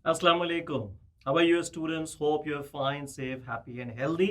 अस्सलाम वालेकुम। How are you students? Hope you are fine, safe, happy and healthy.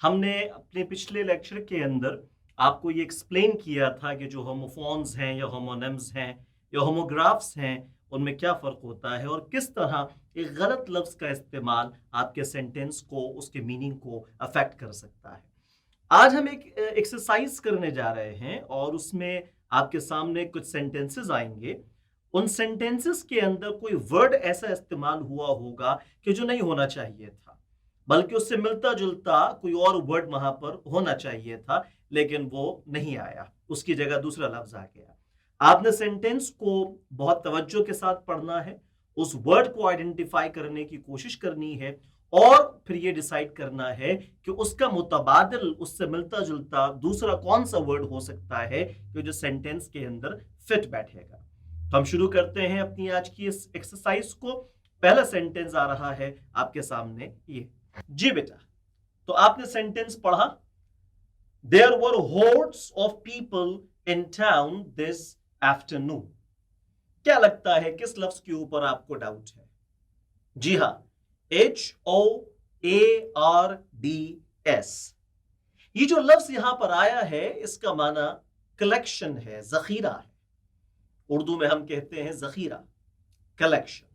हमने अपने पिछले लेक्चर के अंदर आपको ये एक्सप्लेन किया था कि जो होमोफोन्स हैं या होमोनिम्स हैं या होमोग्राफ्स हैं उनमें क्या फ़र्क होता है और किस तरह एक गलत लफ्ज़ का इस्तेमाल आपके सेंटेंस को, उसके मीनिंग को अफेक्ट कर सकता है। आज हम एक एक्सरसाइज करने जा रहे हैं और उसमें आपके सामने कुछ सेंटेंसेस आएंगे। उन सेंटेंसेस के अंदर कोई वर्ड ऐसा इस्तेमाल हुआ होगा कि जो नहीं होना चाहिए था, बल्कि उससे मिलता जुलता कोई और वर्ड वहां पर होना चाहिए था, लेकिन वो नहीं आया, उसकी जगह दूसरा लफ्ज आ गया। आपने सेंटेंस को बहुत तवज्जो के साथ पढ़ना है, उस वर्ड को आइडेंटिफाई करने की कोशिश करनी है और फिर ये डिसाइड करना है कि उसका मुतबादिल, उससे मिलता जुलता दूसरा कौन सा वर्ड हो सकता है कि जो सेंटेंस के अंदर फिट बैठेगा। तो हम शुरू करते हैं अपनी आज की इस एक्सरसाइज को। पहला सेंटेंस आ रहा है आपके सामने, ये जी बेटा। तो आपने सेंटेंस पढ़ा, there were hordes of people in town this afternoon. क्या लगता है किस लफ्ज के ऊपर आपको डाउट है? जी हाँ, HOARDS। ये जो लफ्ज यहां पर आया है इसका माना कलेक्शन है, जखीरा है। उर्दू में हम कहते हैं जखीरा, कलेक्शन।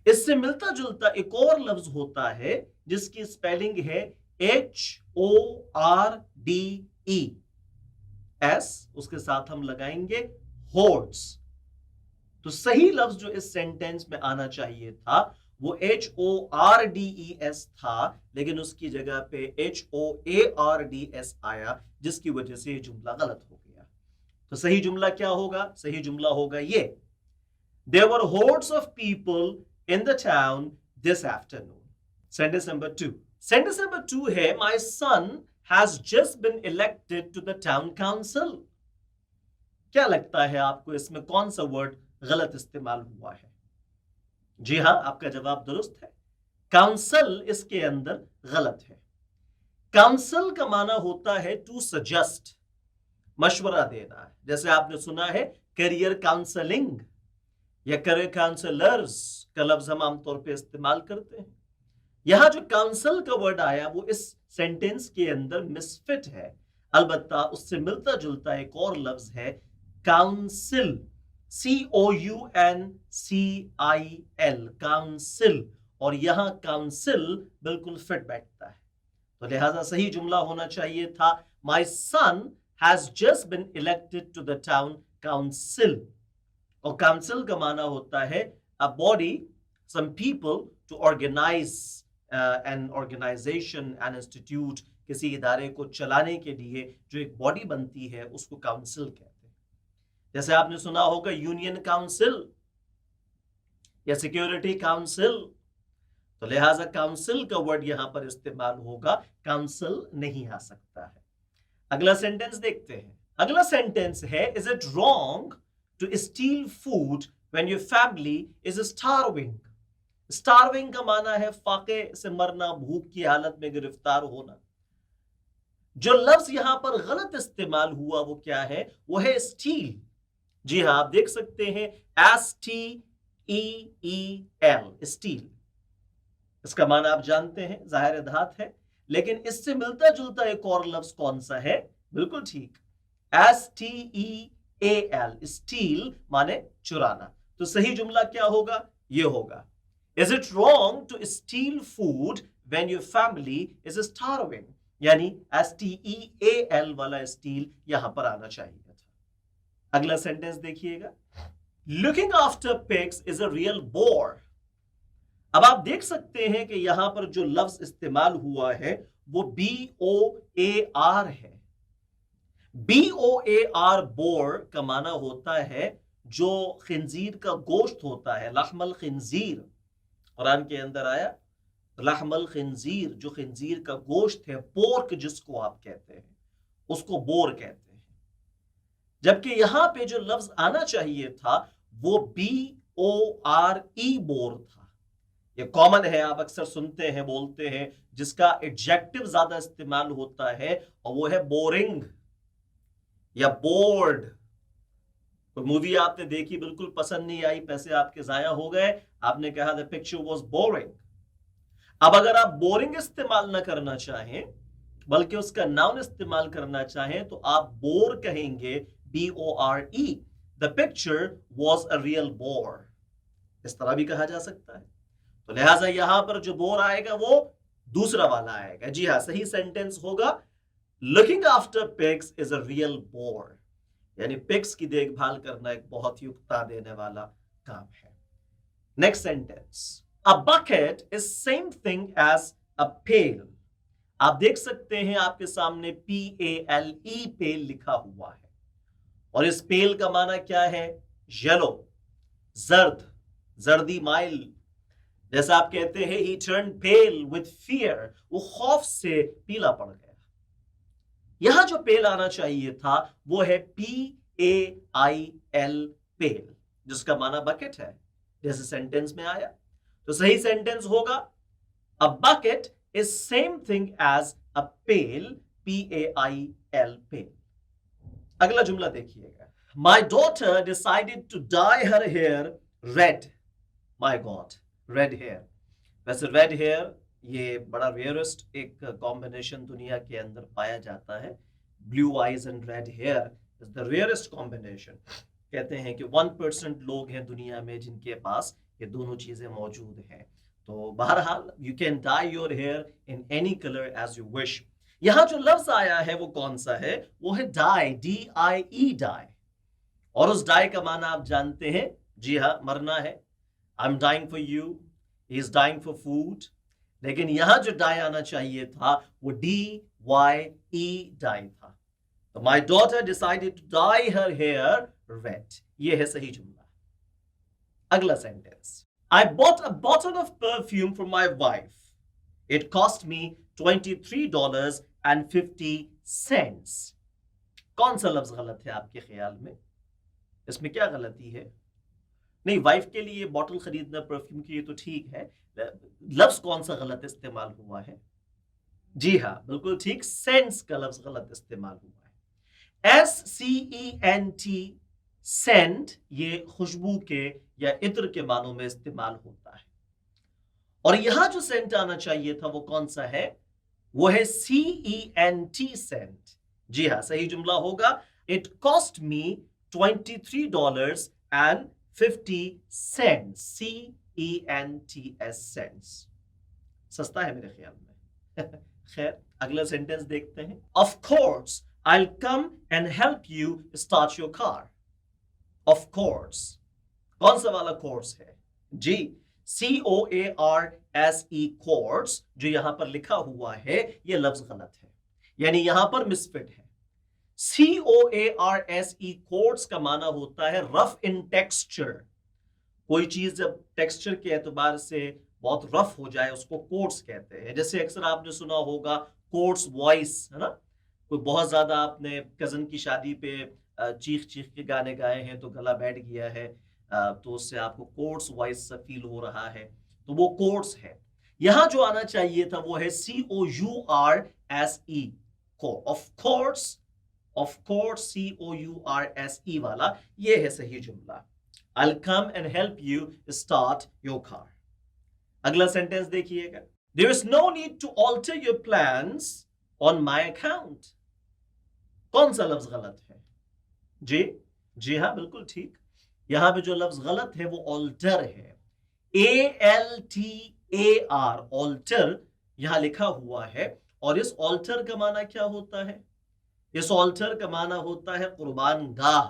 इससे मिलता जुलता एक और लफ्ज होता है जिसकी स्पेलिंग है HORDES, उसके साथ हम लगाएंगे होर्ड्स। तो सही लफ्ज जो इस सेंटेंस में आना चाहिए था वो HORDES था, लेकिन उसकी जगह पे HOARDS आया, जिसकी वजह से ये जुमला गलत हो गया। तो सही जुमला क्या होगा? सही जुमला होगा ये, There were hordes of people in the town this afternoon. Sentence number 2. Sentence number 2 है, My son has just been elected to the town council. क्या लगता है आपको इसमें कौन सा वर्ड गलत इस्तेमाल हुआ है? जी हां, आपका जवाब दुरुस्त है। काउंसिल इसके अंदर गलत है। काउंसिल का माना होता है टू सजेस्ट, मशवरा देना है। जैसे आपने सुना है करियर काउंसलिंग या करियर काउंसलर्स का लफ्ज हम आमतौर पे इस्तेमाल करते हैं। यहां जो काउंसिल का वर्ड आया वो इस सेंटेंस के अंदर मिसफिट है। अलबत्ता उससे मिलता जुलता एक और लफ्ज है काउंसिल, COUNCIL, काउंसिल, और यहां काउंसिल बिल्कुल फिट बैठता है। तो लिहाजा सही जुमला होना चाहिए था, My son has just been elected to the town council। और काउंसिल का माना होता है a body, some people to organize an organization, an institute, किसी इदारे को चलाने के लिए जो एक बॉडी बनती है उसको काउंसिल कहते हैं। जैसे आपने सुना होगा यूनियन काउंसिल या सिक्योरिटी काउंसिल, तो लिहाजा काउंसिल का वर्ड यहां पर इस्तेमाल होगा, काउंसिल नहीं आ सकता है। अगला सेंटेंस देखते हैं। अगला सेंटेंस है, is it wrong to steal food when your family is starving। starving का माना है फाके से मरना, भूख की हालत में गिरफ्तार होना। जो लफ्ज यहां पर गलत इस्तेमाल हुआ वो क्या है? वो है स्टील। जी हाँ, आप देख सकते हैं STEEL, स्टील। इसका माना आप जानते हैं, जाहिर धात है, लेकिन इससे मिलता जुलता एक और लफ्ज कौन सा है? बिल्कुल ठीक, STEAL, स्टील माने चुराना। तो सही जुमला क्या होगा? ये होगा, is it wrong to steal food when your family is starving, यानी STEAL वाला स्टील यहां पर आना चाहिए था। अगला सेंटेंस देखिएगा, looking after pigs is a real bore. अब आप देख सकते हैं कि यहां पर जो लफ्ज इस्तेमाल हुआ है वो BOAR है। BOAR, बोर का माना होता है जो खिंजीर का गोश्त होता है, लहमल खिंजीर। कुरान के अंदर आया लहमल खिंजीर, जो खिंजीर का गोश्त है, पोर्क जिसको आप कहते हैं, उसको बोर कहते हैं। जबकि यहां पे जो लफ्ज आना चाहिए था वो BORE, बोर था। ये कॉमन है, आप अक्सर सुनते हैं, बोलते हैं, जिसका एडजेक्टिव ज्यादा इस्तेमाल होता है और वो है बोरिंग। या बोर्ड, कोई मूवी आपने देखी बिल्कुल पसंद नहीं आई, पैसे आपके जाया हो गए, आपने कहा द पिक्चर वाज बोरिंग। अब अगर आप बोरिंग इस्तेमाल ना करना चाहें बल्कि उसका नाउन इस्तेमाल करना चाहें तो आप बोर कहेंगे, BORE। The picture was a real bore, इस तरह भी कहा जा सकता है। तो लिहाजा यहां पर जो बोर आएगा वो दूसरा वाला आएगा। जी हाँ, सही सेंटेंस होगा looking after pigs is a real bore, यानी पिग्स की देखभाल करना एक बहुत ही उकता देने वाला काम है। Next sentence, a bucket is same thing as a pail. आप देख सकते हैं आपके सामने PALE पेल लिखा हुआ है, और इस पेल का माना क्या है? येलो, जर्द, जर्दी माइल। जैसा आप कहते हैं ही टर्न पेल विथ फियर, वो खौफ से पीला पड़ गया। यहां जो पेल आना चाहिए था वो है PAIL पेल, जिसका माना बकेट है, जैसे सेंटेंस में आया। तो सही सेंटेंस होगा a bucket is same thing as a pail, PAIL pail. अगला जुमला देखिएगा, my daughter decided to dye her hair red. My god, red hair. वैसे रेड हेयर ये बड़ा रेयरेस्ट एक कॉम्बिनेशन दुनिया के अंदर पाया जाता है। Blue eyes and red here is the rarest combination. कहते हैं कि 1% लोग हैं दुनिया में जिनके पास ये दोनों चीजें मौजूद हैं। तो बहरहाल you can dye your hair in any colour as you wish. यहां जो लफ्ज आया है वो कौन सा है? वो है डाई, DIE, डाई। और उस डाई का माना आप जानते हैं, जी हाँ, मरना है। I am dying for you, he is dying for food. लेकिन यहां जो डाई आना चाहिए था वो DYE डाई था। तो my daughter decided to dye her hair red, ये है सही जुमला। अगला sentence, I bought a bottle of perfume for my wife, it cost me $23.50। कौन सा लफ्ज गलत है आपके ख्याल में? इसमें क्या गलती है? नहीं, वाइफ के लिए बॉटल खरीदना परफ्यूम की ये तो ठीक है, लफ्ज कौन सा गलत इस्तेमाल हुआ है? जी हाँ, बिल्कुल ठीक, सेंस का लफ्ज गलत इस्तेमाल हुआ है। SCENT, सेंट, ये खुशबू के या इत्र के मानों में इस्तेमाल होता है। और यहां जो सेंट आना चाहिए था वो कौन सा है? वो है CENT, सेंट। जी हाँ, सही जुमला होगा it cost me $23.50, CENTS, cents. सस्ता है मेरे ख्याल में। खैर, अगला सेंटेंस देखते हैं, of course I'll come and help you start your car। Of course, कौन सा वाला कोर्स है? जी, COARSE, कोर्स, जो यहां पर लिखा हुआ है ये लफ्ज गलत है, यानी यहां पर मिसफिट है। COARSE, कोर्स का माना होता है रफ इन टेक्सचर। कोई चीज जब टेक्सचर के एतबार से बहुत रफ हो जाए उसको कोर्स कहते हैं। जैसे अक्सर आपने सुना होगा कोर्स वॉइस, है ना? कोई बहुत ज्यादा आपने कजन की शादी पे चीख चीख के गाने गाए हैं तो गला बैठ गया है, तो उससे आपको कोर्स वॉइस सा फील हो रहा है, तो वो कोर्स है। यहां जो आना चाहिए था वो है COURSE, को। Of course, of course, COURSE वाला, ये है सही जुमला। I'll come and help you start your car। अगला सेंटेंस देखिएगा, there is no need to alter your plans on my account। कौन सा लफ्ज गलत है? जी हाँ, बिल्कुल ठीक। यहां पे जो लफ्ज गलत है वो ऑल्टर है, ALTAR, ऑल्टर यहां लिखा हुआ है। और इस ऑल्टर का माना क्या होता है? इस ऑल्टर का माना होता है कुर्बान गाह।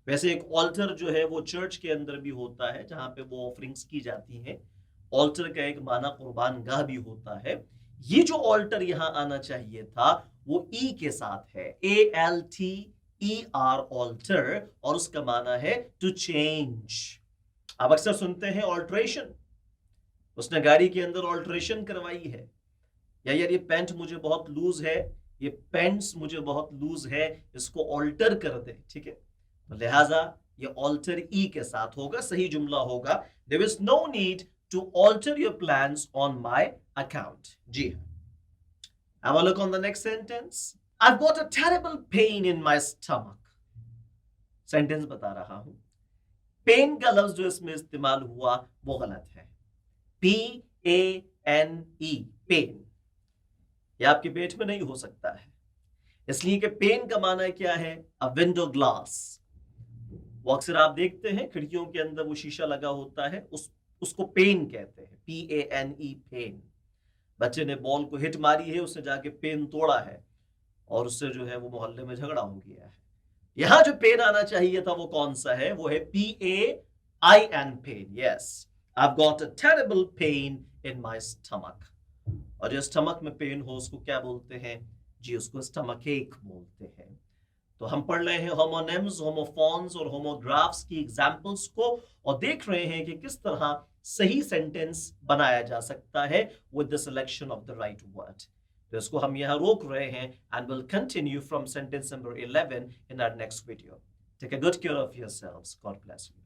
वैसे एक ऑल्टर जो है वो चर्च के अंदर भी होता है जहां पे वो ऑफरिंग्स की जाती हैं। ऑल्टर का एक माना कुर्बान गाह भी होता है। ये जो ऑल्टर यहां आना चाहिए था वो ई के साथ है, ALTER, ऑल्टर, और उसका माना है टू चेंज। आप अक्सर सुनते हैं ऑल्ट्रेशन, उसने गाड़ी के अंदर ऑल्ट्रेशन करवाई है, या यार ये पैंट मुझे बहुत लूज है, ये पैंट्स मुझे बहुत लूज है, इसको ऑल्टर कर दे, ठीक है? लिहाजा ये ऑल्टर ई के साथ होगा, सही जुमला होगा there is no need to alter your plans on my account. जी हाँ, have a look on the next sentence, I've got a terrible pain in my stomach. Sentence बता रहा हूं। पेन का लफ्ज जो इसमें इस्तेमाल हुआ वो गलत है। PANE, pane. ये आपके पेट में नहीं हो सकता है, इसलिए कि पेन का माना क्या है? अ विंडो ग्लास। वो अक्सर आप देखते हैं खिड़कियों के अंदर वो शीशा लगा होता है, उसको पेन कहते हैं। PANE, pane. बच्चे ने बॉल को हिट मारी है, उसने जाके पेन तोड़ा है और उससे जो है वो मोहल्ले में झगड़ा हो गया है। यहां जो पेन आना चाहिए था वो कौन सा है? वो है PAIN, pain. Yes, I've got a terrible pain in my stomach। और जो स्टमक में पेन हो उसको क्या बोलते हैं जी? उसको स्टमक एक बोलते हैं। तो हम पढ़ रहे हैं होमोनिम्स, होमोफोन्स और होमोग्राफ्स की एग्जांपल्स को और देख रहे हैं कि किस तरह सही सेंटेंस बनाया जा सकता है with the selection of the right word. तो इसको हम यहाँ रोक रहे हैं and will continue from sentence number 11 in our next video. Take a good care of yourselves. God bless you.